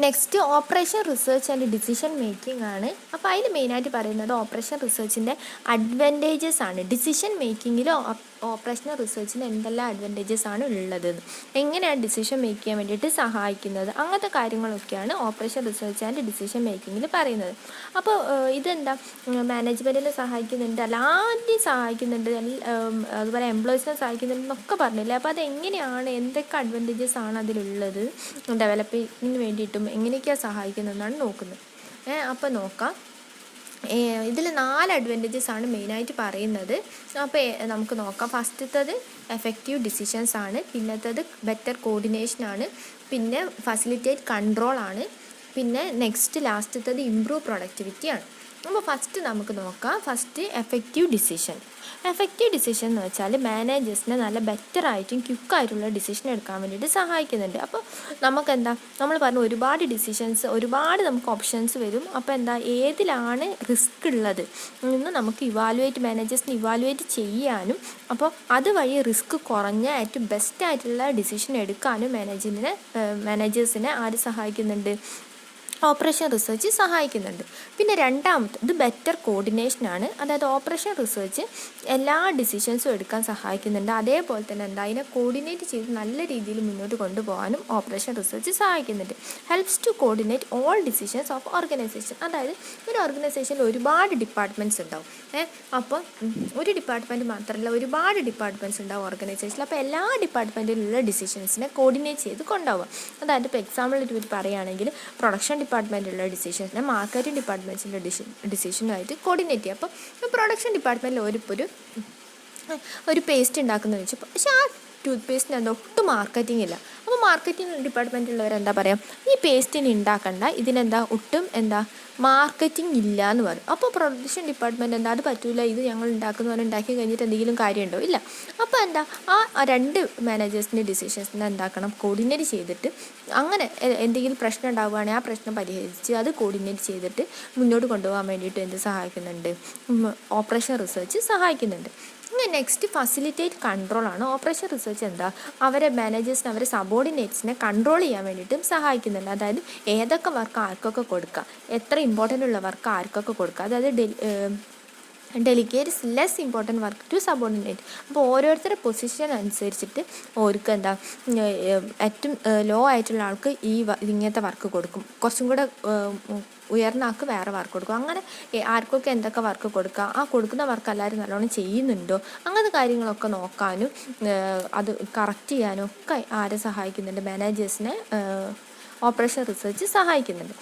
Next operation research and decision making ആണ്. അപ്പോൾ അതിൽ മെയിനായിട്ട് പറയുന്നത് ഓപ്പറേഷൻ റിസർച്ചിൻ്റെ അഡ്വാൻറ്റേജസ് ആണ്. ഡിസിഷൻ മേക്കിങ്ങിലോ ഓപ്പറേഷണൽ റിസർച്ചിന് എന്തെല്ലാം അഡ്വാൻറ്റേജസ് ആണ് ഉള്ളത്, എങ്ങനെയാണ് ഡിസിഷൻ മേക്ക് ചെയ്യാൻ വേണ്ടിയിട്ട് സഹായിക്കുന്നത്, അങ്ങനത്തെ കാര്യങ്ങളൊക്കെയാണ് ഓപ്പറേഷൻ റിസർച്ച് ആൻഡ് ഡിസിഷൻ മേക്കിങ്ങിൽ പറയുന്നത്. അപ്പോൾ ഇതെന്താ മാനേജ്മെൻറ്റിനെ സഹായിക്കുന്നുണ്ട്, എല്ലാവരെയും സഹായിക്കുന്നുണ്ട്, അതുപോലെ എംപ്ലോയീസിനെ സഹായിക്കുന്നുണ്ട് എന്നൊക്കെ പറഞ്ഞില്ലേ. അപ്പോൾ അതെങ്ങനെയാണ്, എന്തൊക്കെ അഡ്വാൻറ്റേജസ് ആണ് അതിലുള്ളത്, ഡെവലപ്പിങ്ങിന് വേണ്ടിയിട്ടും എങ്ങനെയൊക്കെയാണ് സഹായിക്കുന്നതെന്നാണ് നോക്കുന്നത്. അപ്പോൾ നോക്കാം. ഇതിൽ 4 അഡ്വാൻറ്റേജസ് ആണ് മെയിനായിട്ട് പറയുന്നത്. അപ്പോൾ നമുക്ക് നോക്കാം. ഫസ്റ്റത്തത് എഫക്റ്റീവ് ഡിസിഷൻസ് ആണ്, പിന്നത്തത് ബെറ്റർ കോർഡിനേഷനാണ്, പിന്നെ ഫെസിലിറ്റേറ്റ് കൺട്രോൾ ആണ്, പിന്നെ നെക്സ്റ്റ് ലാസ്റ്റത്തത് ഇംപ്രൂവ് പ്രൊഡക്ടിവിറ്റി ആണ്. അപ്പോൾ ഫസ്റ്റ് നമുക്ക് നോക്കാം. First effective decision. Effective decision എന്ന് വെച്ചാൽ മാനേജേഴ്സിനെ നല്ല ബെറ്ററായിട്ടും ക്വിക്കായിട്ടുള്ള ഡിസിഷൻ എടുക്കാൻ വേണ്ടിയിട്ട് സഹായിക്കുന്നുണ്ട്. അപ്പോൾ നമുക്കെന്താ, നമ്മൾ പറഞ്ഞു ഒരുപാട് ഡിസിഷൻസ്, ഒരുപാട് നമുക്ക് ഓപ്ഷൻസ് വരും. അപ്പോൾ എന്താ, ഏതിലാണ് റിസ്ക് ഉള്ളത് എന്ന് നമുക്ക് മാനേജേഴ്സിന് ഇവാലുവേറ്റ് ചെയ്യാനും, അപ്പോൾ അതുവഴി റിസ്ക് കുറഞ്ഞ ഏറ്റവും ബെസ്റ്റായിട്ടുള്ള ഡിസിഷൻ എടുക്കാനും മാനേജേഴ്സിനെ ആര് സഹായിക്കുന്നുണ്ട്, ഓപ്പറേഷൻ റിസർച്ച് സഹായിക്കുന്നുണ്ട്. പിന്നെ രണ്ടാമത് ബെറ്റർ കോർഡിനേഷനാണ്. അതായത് ഓപ്പറേഷൻ റിസർച്ച് എല്ലാ ഡിസിഷൻസും എടുക്കാൻ സഹായിക്കുന്നുണ്ട്, അതേപോലെ തന്നെ അതിനെ കോർഡിനേറ്റ് ചെയ്ത് നല്ല രീതിയിൽ മുന്നോട്ട് കൊണ്ടുപോകാനും ഓപ്പറേഷൻ റിസർച്ച് സഹായിക്കുന്നുണ്ട്. Helps to coordinate all decisions of organisation. അതായത് ഒരു ഓർഗനൈസേഷനിൽ ഒരുപാട് ഡിപ്പാർട്ട്മെൻറ്റ്സ് ഉണ്ടാവും. അപ്പോൾ ഒരു ഡിപ്പാർട്ട്മെൻറ്റ് മാത്രമല്ല, ഒരുപാട് ഡിപ്പാർട്ട്മെൻറ്റ്സ് ഉണ്ടാവും ഓർഗനൈസേഷനിൽ. അപ്പോൾ എല്ലാ ഡിപ്പാർട്ട്മെൻറ്റിലുള്ള ഡിസിഷൻസിനെ കോർഡിനേറ്റ് ചെയ്ത് കൊണ്ടുപോകുക. അതായത് ഇപ്പോൾ എക്സാമ്പിൾ പറയുകയാണെങ്കിൽ പ്രൊഡക്ഷൻ ഡിപ്പാർട്ട്മെൻറ്റിലുള്ള ഡിസിഷൻസിനെ മാർക്കറ്റിംഗ് ഡിപ്പാർട്ട്മെൻറ്റ്സിൻ്റെ ഡിസിഷനുമായിട്ട് കോർഡിനേറ്റ് ചെയ്യുക. അപ്പോൾ പ്രൊഡക്ഷൻ ഡിപ്പാർട്ട്മെൻറ്റിൽ ഒരു പേസ്റ്റ് ഉണ്ടാക്കുന്നത് വെച്ചു, പക്ഷേ ആ ടൂത്ത് പേസ്റ്റിന് എന്താ ഒട്ടും മാർക്കറ്റിംഗ് ഇല്ല. അപ്പോൾ മാർക്കറ്റിംഗ് ഡിപ്പാർട്ട്മെൻറ്റിലുള്ളവരെന്താ പറയുക, ഈ പേസ്റ്റിന് ഉണ്ടാക്കണ്ട, ഇതിനെന്താ ഒട്ടും മാർക്കറ്റിംഗ് ഇല്ല എന്ന് പറയും. അപ്പോൾ പ്രൊഡക്ഷൻ ഡിപ്പാർട്ട്മെൻറ്റ് എന്താ, അത് പറ്റില്ല, ഇത് ഞങ്ങൾ ഉണ്ടാക്കി കഴിഞ്ഞിട്ട് എന്തെങ്കിലും കാര്യമുണ്ടോ, ഇല്ല. അപ്പോൾ എന്താ, ആ 2 മാനേജേഴ്സിൻ്റെ ഡിസിഷൻസിനെ എന്താക്കണം, കോർഡിനേറ്റ് ചെയ്തിട്ട്, അങ്ങനെ എന്തെങ്കിലും പ്രശ്നം ഉണ്ടാവുകയാണെങ്കിൽ ആ പ്രശ്നം പരിഹരിച്ച് അത് കോർഡിനേറ്റ് ചെയ്തിട്ട് മുന്നോട്ട് കൊണ്ടുപോകാൻ വേണ്ടിയിട്ട് എന്ത് സഹായിക്കുന്നുണ്ട്, ഓപ്പറേഷൻ റിസർച്ച് സഹായിക്കുന്നുണ്ട്. നെക്സ്റ്റ് ഫെസിലിറ്റേറ്റ് കൺട്രോളാണ്. ഓപ്പറേഷൻ റിസർച്ച് എന്താ, മാനേജേഴ്സിനെ, അവരെ സബോർഡിനേറ്റ്സിനെ കൺട്രോൾ ചെയ്യാൻ വേണ്ടിയിട്ടും സഹായിക്കുന്നുണ്ട്. അതായത് ഏതൊക്കെ വർക്ക് ആർക്കൊക്കെ കൊടുക്കുക, എത്ര ഇമ്പോർട്ടൻ്റ് ഉള്ള വർക്ക് ആർക്കൊക്കെ കൊടുക്കുക, അതായത് delegates less important work to subordinate. അപ്പോൾ ഓരോരുത്തരുടെ പൊസിഷൻ അനുസരിച്ചിട്ട് ഓർക്ക് എന്താ, ഏറ്റവും ലോ ആയിട്ടുള്ള ആൾക്ക് ഇങ്ങനത്തെ വർക്ക് കൊടുക്കും, കുറച്ചും കൂടെ ഉയർന്ന ആൾക്ക് വേറെ വർക്ക് കൊടുക്കും. അങ്ങനെ ആർക്കൊക്കെ എന്തൊക്കെ വർക്ക് കൊടുക്കുക, ആ കൊടുക്കുന്ന വർക്ക് എല്ലാവരും നല്ലോണം ചെയ്യുന്നുണ്ടോ, അങ്ങനത്തെ കാര്യങ്ങളൊക്കെ നോക്കാനും അത് കറക്റ്റ് ചെയ്യാനും ഒക്കെ ആരെ സഹായിക്കുന്നുണ്ട്, മാനേജേഴ്സിനെ ഓപ്പറേഷൻ റിസർച്ച് സഹായിക്കുന്നുണ്ട്.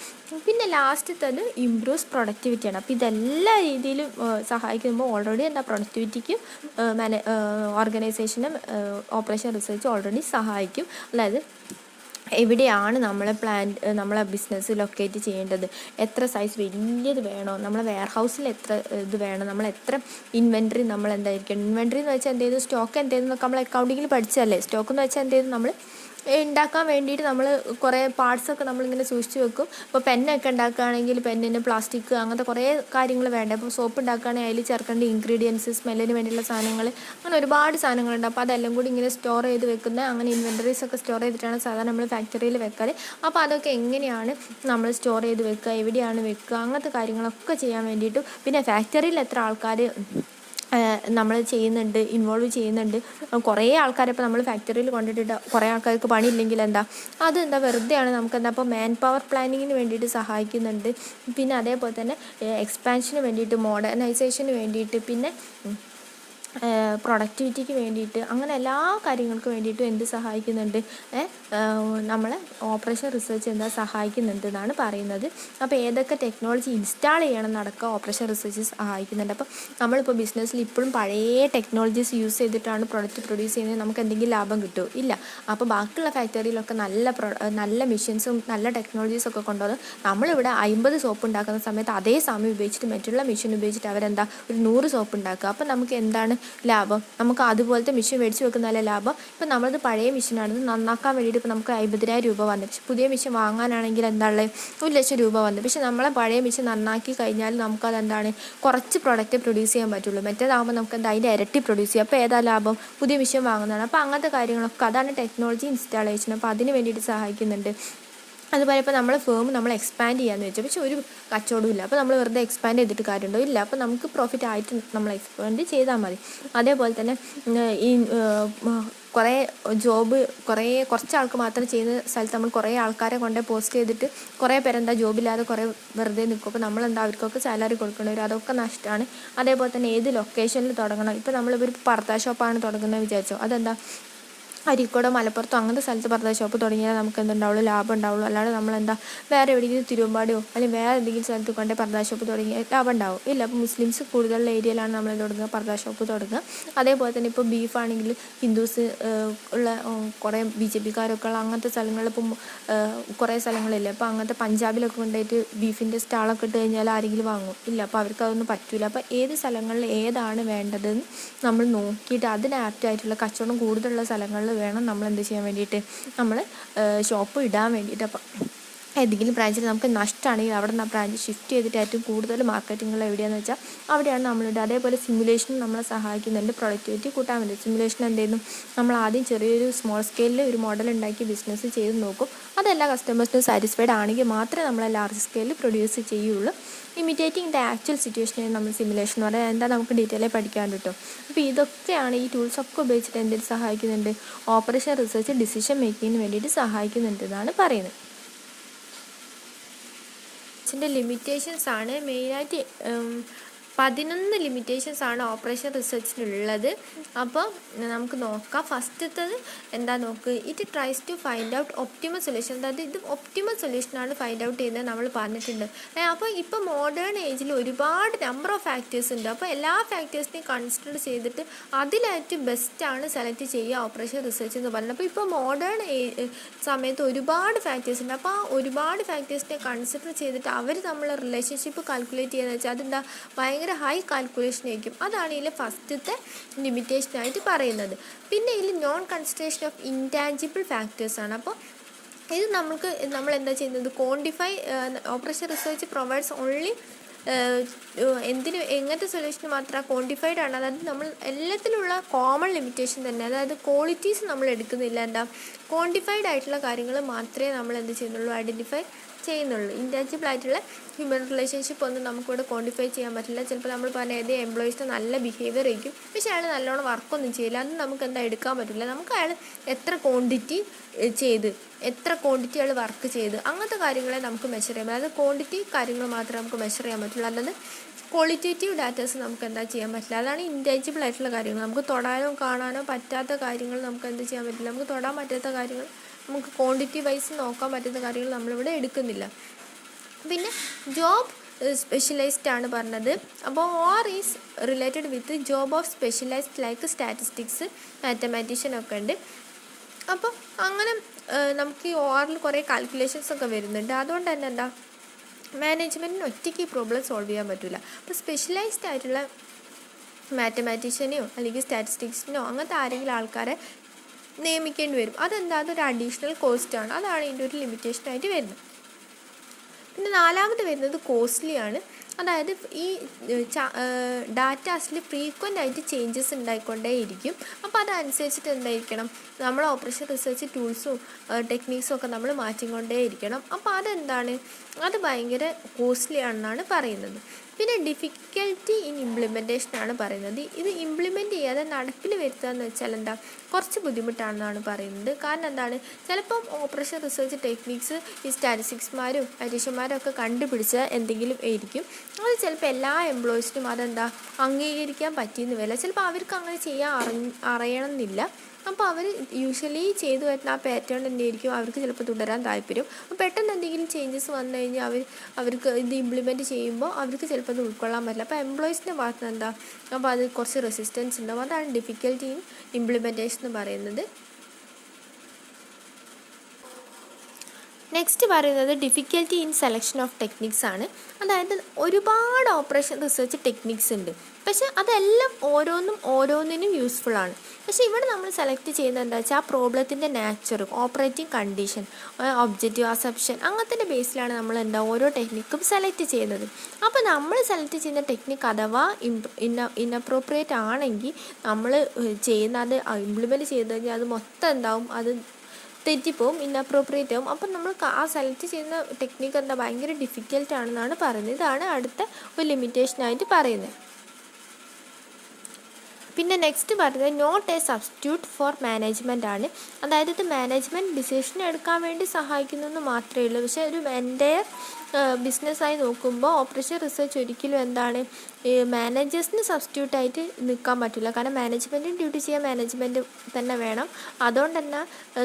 പിന്നെ ലാസ്റ്റത്തത് ഇംപ്രൂവ്സ് പ്രൊഡക്ടിവിറ്റിയാണ്. അപ്പോൾ ഇതെല്ലാ രീതിയിലും സഹായിക്കുമ്പോൾ ഓൾറെഡി പ്രൊഡക്ടിവിറ്റിക്കും ഓർഗനൈസേഷനും ഓപ്പറേഷൻ റിസർച്ച് ഓൾറെഡി സഹായിക്കും. അതായത് എവിടെയാണ് നമ്മളെ ബിസിനസ് ലൊക്കേറ്റ് ചെയ്യേണ്ടത്, എത്ര സൈസ് വലിയത് വേണോ, നമ്മളെ വെയർ ഹൗസിൽ എത്ര ഇത് വേണം, നമ്മൾ എത്ര ഇൻവെൻട്രി നമ്മൾ എന്തായിരിക്കണം, ഇൻവെൻട്രി എന്ന് വെച്ചാൽ എന്ത് ചെയ്തു, സ്റ്റോക്ക് എന്ത് ചെയ്തെന്നൊക്കെ നമ്മൾ അക്കൗണ്ടിങ്ങിൽ പഠിച്ചല്ലേ. സ്റ്റോക്ക് എന്ന് വെച്ചാൽ എന്ത് ചെയ്തു, നമ്മൾ ഉണ്ടാക്കാൻ വേണ്ടിയിട്ട് നമ്മൾ കുറേ പാർട്സൊക്കെ നമ്മളിങ്ങനെ സൂക്ഷിച്ച് വെക്കും. ഇപ്പോൾ പെന്നൊക്കെ ഉണ്ടാക്കുകയാണെങ്കിൽ പെന്നിന് പ്ലാസ്റ്റിക് അങ്ങനത്തെ കുറേ കാര്യങ്ങൾ വേണ്ട. അപ്പോൾ സോപ്പ് ഉണ്ടാക്കുകയാണെങ്കിൽ അതിൽ ചേർക്കേണ്ട ഇൻഗ്രീഡിയൻസ്, സ്മെല്ലിന് വേണ്ടിയുള്ള സാധനങ്ങൾ, അങ്ങനെ ഒരുപാട് സാധനങ്ങളുണ്ട്. അപ്പോൾ അതെല്ലാം കൂടി ഇങ്ങനെ സ്റ്റോർ ചെയ്ത് വെക്കുന്ന, അങ്ങനെ ഇൻവെൻറ്ററീസ് ഒക്കെ സ്റ്റോർ ചെയ്തിട്ടാണ് സാധാരണ നമ്മൾ ഫാക്ടറിയിൽ വെക്കാറ്. അപ്പോൾ അതൊക്കെ എങ്ങനെയാണ് നമ്മൾ സ്റ്റോർ ചെയ്ത് വെക്കുക, എവിടെയാണ് വെക്കുക, അങ്ങനത്തെ കാര്യങ്ങളൊക്കെ ചെയ്യാൻ വേണ്ടിയിട്ടും, പിന്നെ ഫാക്ടറിയിൽ എത്ര ആൾക്കാർ നമ്മൾ ഇൻവോൾവ് ചെയ്യുന്നുണ്ട്. കുറേ ആൾക്കാരെ ഇപ്പോൾ നമ്മൾ ഫാക്ടറിയിൽ കൊണ്ടിട്ടിട്ട് കുറേ ആൾക്കാർക്ക് പണിയില്ലെങ്കിൽ അതെന്താ വെറുതെയാണ്. നമുക്കെന്താ, അപ്പോൾ മാൻ പവർ പ്ലാനിങ്ങിന് വേണ്ടിയിട്ട് സഹായിക്കുന്നുണ്ട്. പിന്നെ അതേപോലെ തന്നെ എക്സ്പാൻഷന് വേണ്ടിയിട്ട്, മോഡേണൈസേഷന് വേണ്ടിയിട്ട്, പിന്നെ പ്രൊഡക്ടിവിറ്റിക്ക് വേണ്ടിയിട്ട്, അങ്ങനെ എല്ലാ കാര്യങ്ങൾക്കും വേണ്ടിയിട്ടും എന്ത് സഹായിക്കുന്നുണ്ട്, നമ്മളെ ഓപ്പറേഷൻ റിസർച്ച് സഹായിക്കുന്നുണ്ട് എന്നാണ് പറയുന്നത്. അപ്പോൾ ഏതൊക്കെ ടെക്നോളജി ഇൻസ്റ്റാൾ ചെയ്യണം നടക്കുക ഓപ്പറേഷൻ റിസർച്ച് സഹായിക്കുന്നുണ്ട്. അപ്പോൾ നമ്മളിപ്പോൾ ബിസിനസ്സിൽ ഇപ്പോഴും പഴയ ടെക്നോളജീസ് യൂസ് ചെയ്തിട്ടാണ് പ്രൊഡക്റ്റ് പ്രൊഡ്യൂസ് ചെയ്യുന്നത്, നമുക്ക് എന്തെങ്കിലും ലാഭം കിട്ടുമോ, ഇല്ല. അപ്പോൾ ബാക്കിയുള്ള ഫാക്ടറിയിലൊക്കെ നല്ല മെഷീൻസും നല്ല ടെക്നോളജീസൊക്കെ കൊണ്ടുവന്ന് നമ്മളിവിടെ 50 സോപ്പ് ഉണ്ടാക്കുന്ന സമയത്ത് അതേ സമയം ഉപയോഗിച്ചിട്ട് മറ്റുള്ള മെഷീൻ ഉപയോഗിച്ചിട്ട് ഒരു 100 സോപ്പ് ഉണ്ടാക്കുക. അപ്പോൾ നമുക്ക് എന്താണ് ലാഭം, നമുക്ക് അതുപോലത്തെ മെഷീൻ മേടിച്ച് വെക്കുന്നതല്ലേ ലാഭം. ഇപ്പം നമ്മളത് പഴയ മെഷീനാണ്, നന്നാക്കാൻ വേണ്ടിയിട്ട് ഇപ്പോൾ നമുക്ക് 50,000 രൂപ വന്നു. പക്ഷെ പുതിയ മെഷീൻ വാങ്ങാനാണെങ്കിൽ എന്താണുള്ളത്, 1,00,000 രൂപ വന്നു. പക്ഷെ നമ്മളെ പഴയ മെഷീൻ നന്നാക്കി കഴിഞ്ഞാൽ നമുക്കത് കുറച്ച് പ്രൊഡക്റ്റ് പ്രൊഡ്യൂസ് ചെയ്യാൻ പറ്റുള്ളൂ. മറ്റേതാകുമ്പോൾ നമുക്ക് അതിൻ്റെ ഇരട്ടി പ്രൊഡ്യൂസ് ചെയ്യാം. അപ്പോൾ ഏതാ ലാഭം, പുതിയ മെഷീൻ വാങ്ങുന്നതാണ്. അപ്പോൾ അങ്ങനത്തെ കാര്യങ്ങളൊക്കെ അതാണ് ടെക്നോളജി ഇൻസ്റ്റാളേഷൻ. അപ്പോൾ അതിന് വേണ്ടിയിട്ട് സഹായിക്കുന്നുണ്ട്. അതുപോലെ ഇപ്പോൾ നമ്മൾ ഫേം എക്സ്പാൻഡ് ചെയ്യാമെന്ന് വെച്ചാൽ പക്ഷേ ഒരു കച്ചവടവും ഇല്ല. അപ്പോൾ നമ്മൾ വെറുതെ എക്സ്പാൻഡ് ചെയ്തിട്ട് കാര്യമുണ്ടോ? ഇല്ല. അപ്പോൾ നമുക്ക് പ്രോഫിറ്റ് ആയിട്ട് നമ്മൾ എക്സ്പാൻഡ് ചെയ്താൽ മതി. അതേപോലെ തന്നെ ഈ കുറേ ജോബ് കുറച്ച് ആൾക്ക് മാത്രം ചെയ്യുന്ന സ്ഥലത്ത് നമ്മൾ കുറേ ആൾക്കാരെ കൊണ്ട് പോസ്റ്റ് ചെയ്തിട്ട് കുറേ പേരെന്താ ജോബില്ലാതെ കുറേ വെറുതെ നിൽക്കും. അപ്പോൾ നമ്മളെന്താ അവർക്കൊക്കെ സാലറി കൊടുക്കേണ്ടി വരും. അതൊക്കെ നഷ്ടമാണ്. അതേപോലെ തന്നെ ഏത് ലൊക്കേഷനിൽ തുടങ്ങണം. ഇപ്പോൾ നമ്മളിപ്പോൾ ഒരു പർദ്ദ ഷോപ്പാണ് തുടങ്ങുന്നത് വിചാരിച്ചോ, അതെന്താ അരീക്കോടോ മലപ്പുറത്തോ അങ്ങനത്തെ സ്ഥലത്ത് പർദ്ദ ഷോപ്പ് തുടങ്ങിയാൽ നമുക്ക് എന്തുണ്ടാവുള്ളൂ, ലാഭം ഉണ്ടാവുള്ളൂ. അല്ലാതെ നമ്മളെന്താ വേറെ എവിടെയെങ്കിലും തിരുവമ്പാടിയോ അല്ലെങ്കിൽ വേറെ എന്തെങ്കിലും സ്ഥലത്ത് കൊണ്ട് പർദ്ദ ഷോപ്പ് തുടങ്ങിയാൽ ലാഭം ഉണ്ടാവും ഇല്ല. അപ്പോൾ മുസ്ലിംസ് കൂടുതലുള്ള ഏരിയയിലാണ് നമ്മൾ തുടങ്ങുക പർദ്ദ ഷോപ്പ് തുടങ്ങുക. അതേപോലെ തന്നെ ഇപ്പോൾ ബീഫാണെങ്കിൽ ഹിന്ദുസ് ഉള്ള കുറേ BJP-കാരൊക്കെ ഉള്ള അങ്ങനത്തെ സ്ഥലങ്ങളിൽ ഇപ്പം കുറേ സ്ഥലങ്ങളില്ലേ. അപ്പോൾ അങ്ങനത്തെ പഞ്ചാബിലൊക്കെ കൊണ്ടുപോയിട്ട് ബീഫിൻ്റെ സ്റ്റാളൊക്കെ ഇട്ട് കഴിഞ്ഞാൽ ആരെങ്കിലും വാങ്ങും ഇല്ല. അപ്പോൾ അവർക്ക് അതൊന്നും പറ്റില്ല. അപ്പോൾ ഏത് സ്ഥലങ്ങളിൽ ഏതാണ് വേണ്ടതെന്ന് നമ്മൾ നോക്കിയിട്ട് അതിന് ആപ്റ്റായിട്ടുള്ള കച്ചവടം കൂടുതലുള്ള സ്ഥലങ്ങളിൽ വേണം നമ്മൾ എന്ത് ചെയ്യാൻ വേണ്ടിയിട്ട് നമ്മൾ ഷോപ്പ് ഇടാൻ വേണ്ടിയിട്ട്. അപ്പം ഏതെങ്കിലും ബ്രാഞ്ചിൽ നമുക്ക് നഷ്ടമാണെങ്കിൽ അവിടെ നിന്ന് ആ ബ്രാഞ്ച് ഷിഫ്റ്റ് ചെയ്തിട്ട് ഏറ്റവും കൂടുതൽ മാർക്കറ്റിങ്ങുകൾ എവിടെയാണെന്ന് വെച്ചാൽ അവിടെയാണ് നമ്മളിടുക. അതേപോലെ സിമുലേഷൻ നമ്മളെ സഹായിക്കുന്നുണ്ട് പ്രൊഡക്ടിവിറ്റി കൂട്ടാൻ വേണ്ടി. സിമുലേഷൻ എന്തെയ്യുന്നു, നമ്മൾ ആദ്യം ചെറിയൊരു സ്മോൾ സ്കെയിലിൽ ഒരു മോഡൽ ഉണ്ടാക്കി ബിസിനസ് ചെയ്ത് നോക്കും. അതെല്ലാ കസ്റ്റമേഴ്സിനും സാറ്റിസ്ഫൈഡ് ആണെങ്കിൽ മാത്രമേ നമ്മൾ ലാർജ് സ്കെയിലിൽ പ്രൊഡ്യൂസ് ചെയ്യുള്ളൂ. ഇമിറ്റേറ്റിംഗ് ദ ആക്ച്വൽ സിറ്റുവേഷനാണ് നമ്മൾ സിമുലേഷൻ എന്ന് പറയുന്നത്. എന്താ നമുക്ക് ഡീറ്റെയിലായി പഠിക്കാൻ കിട്ടും. അപ്പോൾ ഇതൊക്കെയാണ് ഈ ടൂൾസൊക്കെ ഉപയോഗിച്ചിട്ട് എന്തിന് സഹായിക്കുന്നുണ്ട്, ഓപ്പറേഷൻ റിസർച്ച് ഡിസിഷൻ മേക്കിങ്ങിന് വേണ്ടിയിട്ട് സഹായിക്കുന്നുണ്ട് എന്നാണ് പറയുന്നത്. ഇതിൻ്റെ ലിമിറ്റേഷൻസ് ആണ് മെയിനായിട്ട് 11 ലിമിറ്റേഷൻസ് ആണ് ഓപ്പറേഷൻ റിസർച്ചിനുള്ളത്. അപ്പോൾ നമുക്ക് നോക്കാം. ഫസ്റ്റത്തത് എന്താ നോക്ക്, it tries to find out optimal solution. അതായത് ഇത് ഒപ്റ്റിമൽ സൊല്യൂഷനാണ് ഫൈൻഡ് ഔട്ട് ചെയ്യുന്നത് നമ്മൾ പറഞ്ഞിട്ടുണ്ട്. അപ്പോൾ ഇപ്പോൾ മോഡേൺ ഏജിൽ ഒരുപാട് നമ്പർ ഓഫ് ഫാക്ടേഴ്സ് ഉണ്ട്. അപ്പോൾ എല്ലാ ഫാക്ടേഴ്സിനെയും കൺസിഡർ ചെയ്തിട്ട് അതിലായിട്ട് ബെസ്റ്റാണ് സെലക്ട് ചെയ്യുക ഓപ്പറേഷൻ റിസർച്ച് എന്ന് പറയുന്നത്. അപ്പോൾ ഇപ്പോൾ മോഡേൺ സമയത്ത് ഒരുപാട് ഫാക്ടേഴ്സ് ഉണ്ട്. അപ്പോൾ ആ ഒരുപാട് ഫാക്ടേഴ്സിനെ കൺസിഡർ ചെയ്തിട്ട് അവർ നമ്മളെ റിലേഷൻഷിപ്പ് കാൽക്കുലേറ്റ് ചെയ്യുന്നത് വെച്ചാൽ അതെന്താ ഭയങ്കര ഹൈ കാൽക്കുലേഷൻ ആയിരിക്കും. അതാണ് ഇതിൽ ഫസ്റ്റത്തെ ലിമിറ്റേഷനായിട്ട് പറയുന്നത്. പിന്നെ ഇതിൽ നോൺ കൺസിഡറേഷൻ ഓഫ് ഇൻടാഞ്ചിബിൾ ഫാക്ടേഴ്സാണ്. അപ്പോൾ ഇത് നമ്മൾ എന്താ ചെയ്യുന്നത്, quantify operation research provides only എങ്ങനത്തെ സൊല്യൂഷന് മാത്രം ക്വാണ്ടിഫൈഡ് ആണ്. അതായത് നമ്മൾ എല്ലാത്തിലുള്ള കോമൺ ലിമിറ്റേഷൻ തന്നെ, അതായത് ക്വാളിറ്റീസ് നമ്മൾ എടുക്കുന്നില്ല. എന്താ ക്വാണ്ടിഫൈഡ് ആയിട്ടുള്ള കാര്യങ്ങൾ മാത്രമേ നമ്മൾ എന്ത് ചെയ്യുന്നുള്ളൂ, ഐഡൻറ്റിഫൈ ചെയ്യുന്നുള്ളൂ. ഇൻറ്റാഞ്ചിബിൾ ആയിട്ടുള്ള ഹ്യൂമൻ റിലേഷൻഷിപ്പ് ഒന്നും നമുക്കിവിടെ ക്വാണ്ടിഫൈ ചെയ്യാൻ പറ്റില്ല. ചിലപ്പോൾ നമ്മൾ പറഞ്ഞ ഏത് എംപ്ലോയീസിന് നല്ല ബിഹേവിയർ ആയിരിക്കും, പക്ഷേ അയാൾ നല്ലോണം വർക്കൊന്നും ചെയ്യില്ല. അത് നമുക്ക് എന്താ എടുക്കാൻ പറ്റില്ല. നമുക്ക് അയാൾ എത്ര ക്വാണ്ടിറ്റി അയാൾ വർക്ക് ചെയ്ത് അങ്ങനത്തെ കാര്യങ്ങളെ നമുക്ക് മെഷർ ചെയ്യാൻ പറ്റും. അതായത് ക്വാണ്ടിറ്റി കാര്യങ്ങൾ മാത്രമേ നമുക്ക് മെഷർ ചെയ്യാൻ പറ്റുള്ളൂ. അല്ലാതെ ക്വാളിറ്റേറ്റീവ് ഡാറ്റാസ് നമുക്ക് എന്താ ചെയ്യാൻ പറ്റില്ല. അതാണ് ഇൻറ്റാഞ്ചിബിൾ ആയിട്ടുള്ള കാര്യങ്ങൾ. നമുക്ക് തൊടാനോ കാണാനോ പറ്റാത്ത കാര്യങ്ങൾ നമുക്ക് എന്ത് ചെയ്യാൻ പറ്റില്ല. നമുക്ക് തൊടാൻ പറ്റാത്ത കാര്യങ്ങൾ, നമുക്ക് ക്വാണ്ടിറ്റി വൈസ് നോക്കാൻ പറ്റുന്ന കാര്യങ്ങൾ നമ്മളിവിടെ എടുക്കുന്നില്ല. പിന്നെ ജോബ് സ്പെഷ്യലൈസ്ഡ് ആണ് പറഞ്ഞത്. അപ്പോൾ or is related with job of specialised like statistics, mathematician ഒക്കെ ഉണ്ട്. അപ്പോൾ അങ്ങനെ നമുക്ക് ഈ ഓറിൽ കുറേ കാൽക്കുലേഷൻസ് ഒക്കെ വരുന്നുണ്ട്. അതുകൊണ്ട് തന്നെ എന്താ മാനേജ്മെൻറ്റിന് ഒറ്റയ്ക്ക് ഈ പ്രോബ്ലം സോൾവ് ചെയ്യാൻ പറ്റില്ല. അപ്പോൾ സ്പെഷ്യലൈസ്ഡ് ആയിട്ടുള്ള മാത്തമാറ്റീഷ്യനെയോ അല്ലെങ്കിൽ സ്റ്റാറ്റിസ്റ്റിക്സിനോ അങ്ങനത്തെ ആരെങ്കിലും ആൾക്കാരെ നിയമിക്കേണ്ടി വരും. അതൊരു അഡീഷണൽ കോസ്റ്റാണ്. അതാണ് ഇതിൻ്റെ ഒരു ലിമിറ്റേഷനായിട്ട് വരുന്നത്. പിന്നെ നാലാമത് വരുന്നത് കോസ്റ്റ്ലിയാണ്. അതായത് ഈ ഡാറ്റാസിൽ ഫ്രീക്വൻ്റ് ആയിട്ട് ചേഞ്ചസ് ഉണ്ടായിക്കൊണ്ടേയിരിക്കും. അപ്പോൾ അതനുസരിച്ചിട്ട് എന്തായിരിക്കണം, നമ്മൾ ഓപ്പറേഷൻ റിസർച്ച് ടൂൾസും ടെക്നീക്സും ഒക്കെ നമ്മൾ മാറ്റിക്കൊണ്ടേയിരിക്കണം. അപ്പോൾ അത് ഭയങ്കര കോസ്റ്റ്ലി ആണെന്നാണ് പറയുന്നത്. പിന്നെ ഡിഫിക്കൽറ്റി ഇൻ ഇംപ്ലിമെൻറ്റേഷനാണ് പറയുന്നത്. ഇത് ഇംപ്ലിമെൻറ്റ് ചെയ്യാതെ നടപ്പിൽ വരുത്തുക എന്ന് വെച്ചാൽ എന്താ കുറച്ച് ബുദ്ധിമുട്ടാണെന്നാണ് പറയുന്നത്. കാരണം എന്താണ്, ചിലപ്പം ഓപ്പറേഷൻ റിസർച്ച് ടെക്നീക്സ് ഈ സ്റ്റാറ്റിസ്റ്റിക്സ്മാരും മാത്തമാറ്റീഷ്യന്മാരും ഒക്കെ കണ്ടുപിടിച്ച എന്തെങ്കിലും ആയിരിക്കും. അത് ചിലപ്പോൾ എല്ലാ എംപ്ലോയീസിനും അതെന്താ അംഗീകരിക്കാൻ പറ്റിയെന്ന് വരില്ല. ചിലപ്പോൾ അവർക്ക് അങ്ങനെ ചെയ്യാൻ അറിയണമെന്നില്ല. അപ്പോൾ അവർ യൂഷ്വലി ചെയ്തു വരുന്ന ആ പാറ്റേൺ തന്നെയായിരിക്കും അവർക്ക് ചിലപ്പോൾ തുടരാൻ താല്പര്യം. അപ്പോൾ പെട്ടെന്ന് എന്തെങ്കിലും ചേഞ്ചസ് വന്നു കഴിഞ്ഞാൽ അവർക്ക് ഇത് ഇംപ്ലിമെൻറ്റ് ചെയ്യുമ്പോൾ അവർക്ക് ചിലപ്പോൾ അത് ഉൾക്കൊള്ളാൻ പറ്റില്ല. അപ്പോൾ എംപ്ലോയീസിൻ്റെ ഭാഗത്ത് നിന്ന് എന്താ, അപ്പോൾ അത് കുറച്ച് റെസിസ്റ്റൻസ് ഉണ്ടാവും. അതാണ് ഡിഫിക്കൽറ്റി ഇൻ ഇംപ്ലിമെൻറ്റേഷൻ എന്ന് പറയുന്നത്. നെക്സ്റ്റ് പറയുന്നത് difficulty in selection of techniques ആണ്. അതായത് ഒരുപാട് ഓപ്പറേഷൻ റിസർച്ച് ടെക്നിക്സ് ഉണ്ട്, പക്ഷേ അതെല്ലാം ഓരോന്നിനും യൂസ്ഫുള്ളാണ്. പക്ഷേ ഇവിടെ നമ്മൾ സെലക്ട് ചെയ്യുന്നത് എന്താ വെച്ചാൽ ആ പ്രോബ്ലത്തിൻ്റെ nature, operating condition, objective assumption അങ്ങനത്തെ ബേസിലാണ് നമ്മൾ ഓരോ ടെക്നിക്കും സെലക്ട് ചെയ്യുന്നത്. അപ്പോൾ നമ്മൾ സെലക്ട് ചെയ്യുന്ന ടെക്നിക്ക് അഥവാ ഇൻഅപ്രോപ്രിയേറ്റ് ആണെങ്കിൽ നമ്മൾ അത് ഇംപ്ലിമെൻറ്റ് ചെയ്ത് കഴിഞ്ഞാൽ അത് മൊത്തം അത് തെറ്റിപ്പോവും, ഇന്നപ്രോപ്രിയേറ്റ് ആവും. അപ്പം നമ്മൾ ആ സെലക്ട് ചെയ്യുന്ന ടെക്നിക്ക് എന്താ ഭയങ്കര ഡിഫിക്കൽട്ടാണെന്നാണ് പറയുന്നത്. ഇതാണ് അടുത്ത ഒരു ലിമിറ്റേഷനായിട്ട് പറയുന്നത്. പിന്നെ നെക്സ്റ്റ് പറയുന്നത് not a substitute for management ആണ്. അതായത് ഇത് മാനേജ്മെൻറ്റ് ഡിസിഷൻ എടുക്കാൻ വേണ്ടി സഹായിക്കുന്നതെന്ന് മാത്രമേ ഉള്ളൂ. പക്ഷേ ഒരു എൻ്റയർ ബിസിനസ്സായി നോക്കുമ്പോൾ ഓപ്പറേഷൻ റിസർച്ച് ഒരിക്കലും എന്താണ് മാനേജേഴ്സിന് സബ്സ്റ്റിറ്റ്യൂട്ടായിട്ട് നിൽക്കാൻ പറ്റില്ല. കാരണം മാനേജ്മെൻറ്റിന് ഡ്യൂട്ടി ചെയ്യാൻ മാനേജ്മെൻറ്റ് തന്നെ വേണം. അതുകൊണ്ട് തന്നെ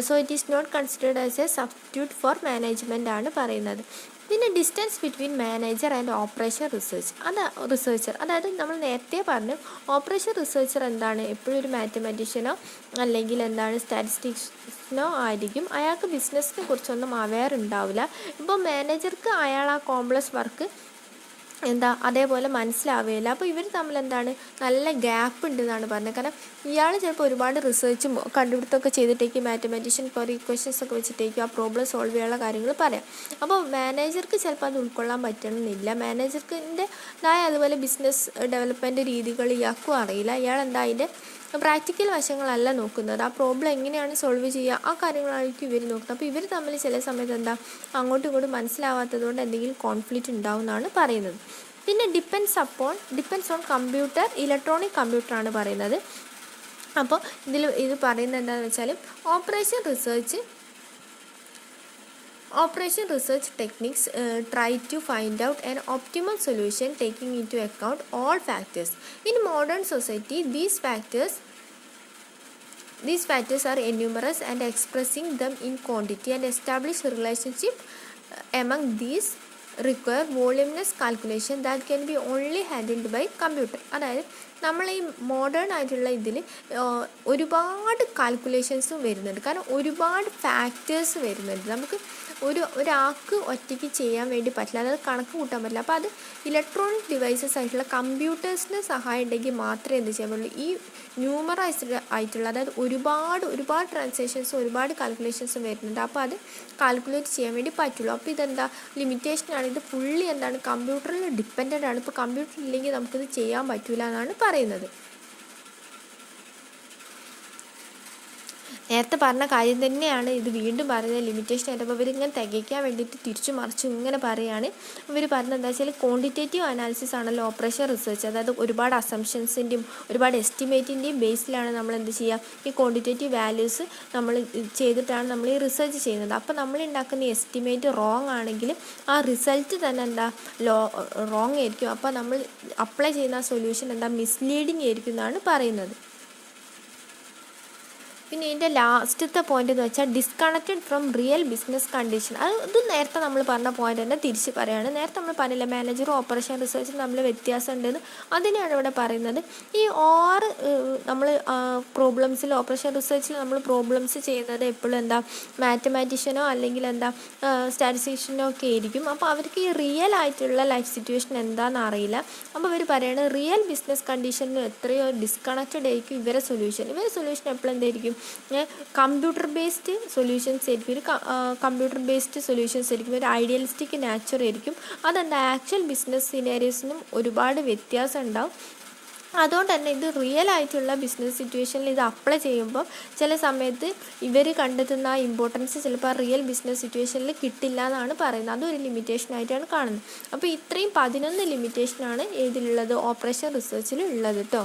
so it is not considered as a substitute for management ആണ് പറയുന്നത്. പിന്നെ distance between manager and operation researcher, അതായത് നമ്മൾ നേരത്തെ പറഞ്ഞു ഓപ്പറേഷൻ റിസർച്ചർ എന്താണ് എപ്പോഴും ഒരു മാത്തമാറ്റീഷ്യനോ അല്ലെങ്കിൽ എന്താണ് സ്റ്റാറ്റിസ്റ്റിക്സിനോ ആയിരിക്കും. അയാൾക്ക് ബിസിനസ്സിനെ കുറിച്ചൊന്നും അവെയർ ഉണ്ടാവില്ല. ഇപ്പോൾ മാനേജർക്ക് അയാൾ ആ കോംപ്ലക്സ് വർക്ക് അതേപോലെ മനസ്സിലാവുകയില്ല. അപ്പോൾ ഇവർ തമ്മിൽ എന്താണ് നല്ല ഗ്യാപ്പ് ഉണ്ടെന്നാണ് പറഞ്ഞത്. കാരണം ഇയാൾ ചിലപ്പോൾ ഒരുപാട് റിസർച്ചും കണ്ടുപിടുത്തമൊക്കെ ചെയ്തിട്ടേക്കും മാത്തമാറ്റീഷ്യൻ കുറേ ഇക്വേഷൻസ് ഒക്കെ വെച്ചിട്ടേക്കും ആ പ്രോബ്ലം സോൾവ് ചെയ്യാനുള്ള കാര്യങ്ങൾ പറയാം. അപ്പോൾ മാനേജർക്ക് ചിലപ്പോൾ അത് ഉൾക്കൊള്ളാൻ പറ്റണമെന്നില്ല. മാനേജർക്കിൻ്റെതായ അതുപോലെ ബിസിനസ് ഡെവലപ്മെൻറ്റ് രീതികൾ ഇയാൾക്കും അറിയില്ല. ഇയാൾ അതിൻ്റെ പ്രാക്ടിക്കൽ വശങ്ങളല്ല നോക്കുന്നത്, ആ പ്രോബ്ലം എങ്ങനെയാണ് സോൾവ് ചെയ്യുക ആ കാര്യങ്ങളായിരിക്കും ഇവർ നോക്കുന്നത്. അപ്പോൾ ഇവർ തമ്മിൽ ചില സമയത്ത് അങ്ങോട്ടും ഇങ്ങോട്ടും മനസ്സിലാവാത്തത് കൊണ്ട് എന്തെങ്കിലും കോൺഫ്ലിക്റ്റ് ഉണ്ടാവും എന്നാണ് പറയുന്നത്. പിന്നെ ഡിപ്പെൻസ് ഓൺ കമ്പ്യൂട്ടർ, ഇലക്ട്രോണിക് കമ്പ്യൂട്ടറാണ് പറയുന്നത്. അപ്പോൾ ഇത് പറയുന്നത് എന്താണെന്ന് വെച്ചാൽ Operation research techniques try to find out an optimal solution taking into account all factors. In modern society, these factors are enumerous and expressing them in quantity and establish a relationship among these require voluminous calculation that can be only handled by computer. അതായത് നമ്മൾ ഈ modern ആയിട്ടുള്ള ഇതിൽ ഒരുപാട് കാൽക്കുലേഷൻസും വരുന്നുണ്ട്. കാരണം ഒരുപാട് factors വരുന്നുണ്ട്. നമുക്ക് ഒരാൾക്ക് ഒറ്റയ്ക്ക് ചെയ്യാൻ വേണ്ടി പറ്റില്ല, അതായത് കണക്ക് കൂട്ടാൻ പറ്റില്ല. അപ്പോൾ അത് ഇലക്ട്രോണിക് ഡിവൈസസ് ആയിട്ടുള്ള കമ്പ്യൂട്ടേഴ്സിന് സഹായം ഉണ്ടെങ്കിൽ മാത്രമേ എന്ത് ചെയ്യാൻ പറ്റുള്ളൂ, ഈ ന്യൂമറൈസ്ഡ് ആയിട്ടുള്ള അതായത് ഒരുപാട് ട്രാൻസാക്ഷൻസും ഒരുപാട് കാൽക്കുലേഷൻസും വരുന്നുണ്ട്. അപ്പോൾ അത് കാൽക്കുലേറ്റ് ചെയ്യാൻ വേണ്ടി പറ്റുള്ളൂ. അപ്പോൾ ഇതെന്താ ലിമിറ്റേഷനാണ്. ഇത് ഫുള്ളി എന്താണ് കമ്പ്യൂട്ടറിൽ ഡിപ്പെൻഡൻ്റ് ആണ്. ഇപ്പോൾ കമ്പ്യൂട്ടർ ഇല്ലെങ്കിൽ നമുക്കിത് ചെയ്യാൻ പറ്റില്ല എന്നാണ് പറയുന്നത്. നേരത്തെ പറഞ്ഞ കാര്യം തന്നെയാണ് ഇത് വീണ്ടും പറയുന്നത് ലിമിറ്റേഷൻ ആയിട്ട്. അപ്പോൾ ഇവരിങ്ങനെ തികയ്ക്കാൻ വേണ്ടിയിട്ട് തിരിച്ചു മറിച്ചും ഇങ്ങനെ പറയുകയാണ്. ഇവർ പറഞ്ഞത് എന്താ വെച്ചാൽ ക്വാണ്ടിറ്റേറ്റീവ് അനാലിസിസ് ആണല്ലോ ഓപ്പറേഷൻ റിസർച്ച്. അതായത് ഒരുപാട് അസംഷൻസിൻ്റെയും ഒരുപാട് എസ്റ്റിമേറ്റിൻ്റെയും ബേസിലാണ് നമ്മൾ എന്ത് ചെയ്യുക, ഈ ക്വാണ്ടിറ്റേറ്റീവ് വാല്യൂസ് നമ്മൾ ചെയ്തിട്ടാണ് നമ്മൾ ഈ റിസർച്ച് ചെയ്യുന്നത്. അപ്പോൾ നമ്മൾ ഉണ്ടാക്കുന്ന എസ്റ്റിമേറ്റ് റോങ് ആണെങ്കിൽ ആ റിസൾട്ട് തന്നെ റോങ് ആയിരിക്കും. അപ്പോൾ നമ്മൾ അപ്ലൈ ചെയ്യുന്ന സൊല്യൂഷൻ മിസ്ലീഡിങ് ആയിരിക്കും എന്നാണ് പറയുന്നത്. പിന്നെ ഇതിൻ്റെ ലാസ്റ്റത്തെ പോയിൻ്റ് എന്ന് വെച്ചാൽ disconnected from real business condition. ഇത് നേരത്തെ നമ്മൾ പറഞ്ഞ പോയിൻ്റ് തന്നെ തിരിച്ച് പറയുകയാണ്. നേരത്തെ നമ്മൾ പറഞ്ഞില്ല മാനേജറും ഓപ്പറേഷൻ റിസർച്ചും തമ്മിൽ വ്യത്യാസം ഉണ്ടെന്ന്, അതിനെയാണ് ഇവിടെ പറയുന്നത്. ഈ നമ്മൾ പ്രോബ്ലംസിൽ ഓപ്പറേഷൻ റിസർച്ചിൽ നമ്മൾ പ്രോബ്ലംസ് ചെയ്യുന്നത് എപ്പോഴും മാത്തമാറ്റീഷ്യനോ അല്ലെങ്കിൽ സ്റ്റാറ്റിസ്റ്റിഷ്യനോ ഒക്കെ ആയിരിക്കും. അപ്പോൾ അവർക്ക് ഈ റിയൽ ആയിട്ടുള്ള ലൈഫ് സിറ്റുവേഷൻ എന്താണെന്ന് അറിയില്ല. അപ്പോൾ ഇവർ പറയുന്നത് റിയൽ ബിസിനസ് കണ്ടീഷനിൽ എത്രയോ ഡിസ്കണക്റ്റഡ് ആയിരിക്കും ഇവരെ സൊല്യൂഷൻ എപ്പോഴും എന്തായിരിക്കും കമ്പ്യൂട്ടർ ബേസ്ഡ് സൊല്യൂഷൻസ് ആയിരിക്കും. ഒരു ഐഡിയലിസ്റ്റിക് നാച്ചർ ആയിരിക്കും. ആക്ച്വൽ ബിസിനസ് സിനാരിയോസിനും ഒരുപാട് വ്യത്യാസം ഉണ്ടാവും. അതുകൊണ്ട് തന്നെ ഇത് റിയൽ ആയിട്ടുള്ള ബിസിനസ് സിറ്റുവേഷനിൽ ഇത് അപ്ലൈ ചെയ്യുമ്പോൾ ചില സമയത്ത് ഇവർ കണ്ടെത്തുന്ന ആ ഇമ്പോർട്ടൻസ് ചിലപ്പോൾ റിയൽ ബിസിനസ് സിറ്റുവേഷനിൽ കിട്ടില്ല എന്നാണ് പറയുന്നത്. അതൊരു ലിമിറ്റേഷനായിട്ടാണ് കാണുന്നത്. അപ്പോൾ ഇത്രയും 11 ലിമിറ്റേഷനാണ് ഇതിലുള്ളത്, ഓപ്പറേഷൻ റിസർച്ചിൽ ഉള്ളത് കേട്ടോ.